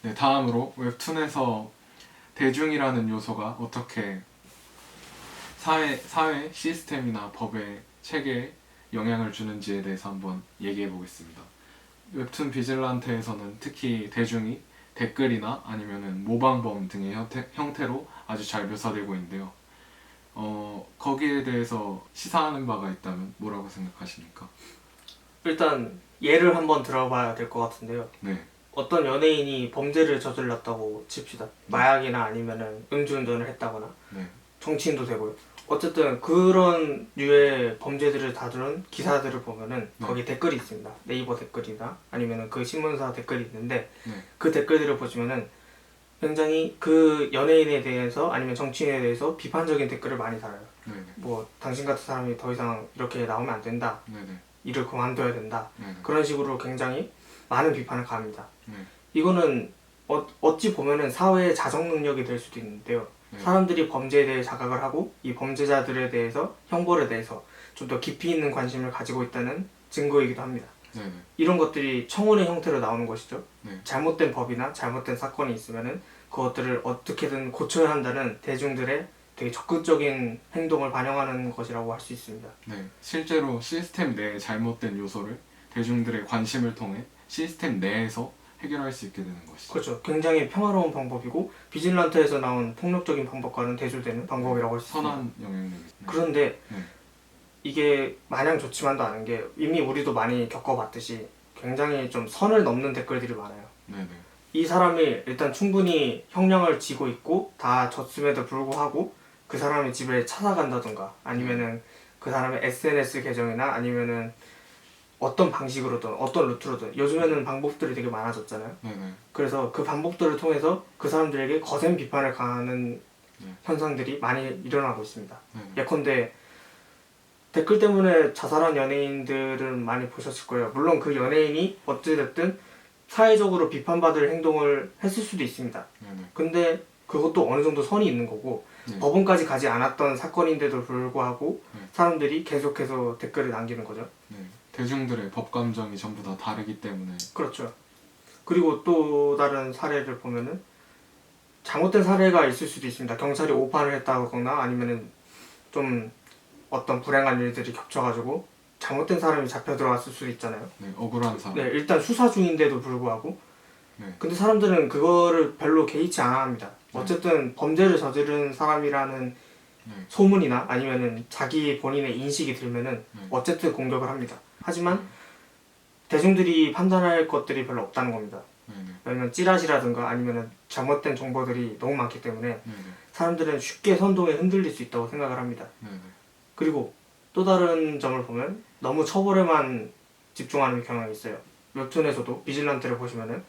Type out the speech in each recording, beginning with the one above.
네, 다음으로 웹툰에서 대중이라는 요소가 어떻게 사회 시스템이나 법에 체계에 영향을 주는지에 대해서 한번 얘기해 보겠습니다. 웹툰 비질란테에서는 특히 대중이 댓글이나 아니면은 모방범 등의 형태로 아주 잘 묘사되고 있는데요. 거기에 대해서 시사하는 바가 있다면 뭐라고 생각하십니까? 일단 예를 한번 들어봐야 될 것 같은데요. 네, 어떤 연예인이 범죄를 저질렀다고 칩시다. 마약이나 아니면은 음주운전을 했다거나 네, 정치인도 되고요. 어쨌든 그런 류의 범죄들을 다루는 기사들을 보면은 네. 거기 댓글이 있습니다. 네이버 댓글이나 아니면은 그 신문사 댓글이 있는데 네, 그 댓글들을 보시면은 굉장히 그 연예인에 대해서 아니면 정치인에 대해서 비판적인 댓글을 많이 달아요. 네, 네, 뭐 당신 같은 사람이 더 이상 이렇게 나오면 안 된다. 네, 네, 일을 그만둬야 된다. 네, 네, 그런 식으로 굉장히 많은 비판을 가합니다. 네, 이거는 어찌 보면은 사회의 자정 능력이 될 수도 있는데요. 네. 사람들이 범죄에 대해 자각을 하고 이 범죄자들에 대해서 형벌에 대해서 좀 더 깊이 있는 관심을 가지고 있다는 증거이기도 합니다. 네, 네. 이런 것들이 청원의 형태로 나오는 것이죠. 네. 잘못된 법이나 잘못된 사건이 있으면은 그것들을 어떻게든 고쳐야 한다는 대중들의 되게 적극적인 행동을 반영하는 것이라고 할 수 있습니다. 네, 실제로 시스템 내의 잘못된 요소를 대중들의 관심을 통해 시스템 내에서 해결할 수 있게 되는 것이죠. 그렇죠. 굉장히 평화로운 방법이고 비질란트에서 나온 폭력적인 방법과는 대조되는 방법이라고 할 수 있습니다. 선한 영향력이. 네. 그런데 네. 이게 마냥 좋지만도 않은 게 이미 우리도 많이 겪어봤듯이 굉장히 좀 선을 넘는 댓글들이 많아요. 네, 네, 이 사람이 일단 충분히 형량을 지고 있고 다 졌음에도 불구하고 그 사람의 집에 찾아간다든가 아니면은 그 사람의 SNS 계정이나 아니면은 어떤 방식으로든 어떤 루트로든 요즘에는 방법들이 되게 많아졌잖아요. 네, 네, 그래서 그 방법들을 통해서 그 사람들에게 거센 비판을 가하는 네. 현상들이 많이 일어나고 있습니다. 네, 예컨대 댓글 때문에 자살한 연예인들은 많이 보셨을 거예요. 물론 그 연예인이 어찌됐든 사회적으로 비판받을 행동을 했을 수도 있습니다. 네, 네, 근데 그것도 어느 정도 선이 있는 거고 네. 법원까지 가지 않았던 사건인데도 불구하고 네. 사람들이 계속해서 댓글을 남기는 거죠. 네. 대중들의 법 감정이 전부 다 다르기 때문에. 그렇죠. 그리고 또 다른 사례를 보면은 잘못된 사례가 있을 수도 있습니다. 경찰이 오판을 했다거나 아니면은 좀 어떤 불행한 일들이 겹쳐가지고 잘못된 사람이 잡혀 들어왔을 수도 있잖아요. 네, 억울한 사람. 네, 일단 수사 중인데도 불구하고. 네, 근데 사람들은 그거를 별로 개의치 않아 합니다. 어쨌든 범죄를 저지른 사람이라는 네, 소문이나 아니면은 자기 본인의 인식이 들면은 네. 어쨌든 공격을 합니다. 하지만 대중들이 판단할 것들이 별로 없다는 겁니다. 네, 네, 왜냐면 찌라시라든가 아니면은 잘못된 정보들이 너무 많기 때문에 네, 네, 사람들은 쉽게 선동에 흔들릴 수 있다고 생각을 합니다. 네, 네. 그리고 또 다른 점을 보면 너무 처벌에만 집중하는 경향이 있어요. 웹툰에서도 비질란트를 보시면은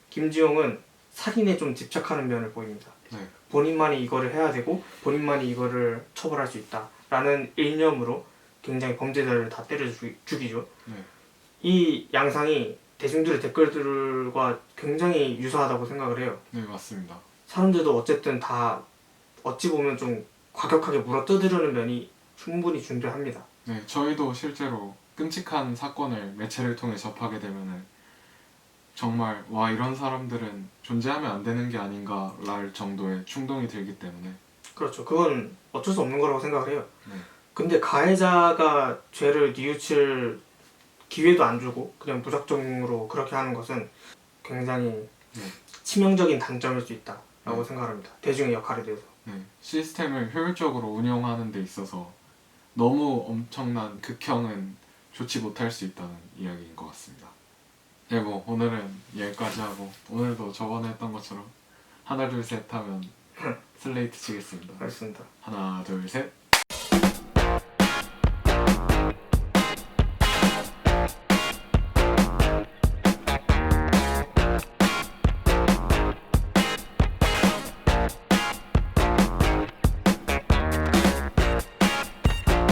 김지용은 살인에 좀 집착하는 면을 보입니다. 네. 본인만이 이거를 해야 되고 본인만이 이거를 처벌할 수 있다라는 일념으로 굉장히 범죄자를 다 때려 죽이죠. 네. 이 양상이 대중들의 댓글들과 굉장히 유사하다고 생각을 해요. 네, 맞습니다. 사람들도 어쨌든 다 어찌 보면 좀 과격하게 물어뜯으려는 면이 충분히 존재합니다. 네, 저희도 실제로 끔찍한 사건을 매체를 통해 접하게 되면은 정말 와 이런 사람들은 존재하면 안 되는 게 아닌가 랄 정도의 충동이 들기 때문에. 그렇죠. 그건 어쩔 수 없는 거라고 생각을 해요. 네. 근데 가해자가 죄를 뉘우칠 기회도 안 주고 그냥 무작정으로 그렇게 하는 것은 굉장히 네. 치명적인 단점일 수 있다라고 네. 생각합니다. 대중의 역할에 대해서. 네, 시스템을 효율적으로 운영하는 데 있어서 너무 엄청난 극형은 좋지 못할 수 있다는 이야기인 것 같습니다. 네, 뭐 오늘은 여기까지 하고 오늘도 저번에 했던 것처럼 하나 둘 셋 하면 슬레이트 치겠습니다. 알겠습니다. 하나 둘 셋.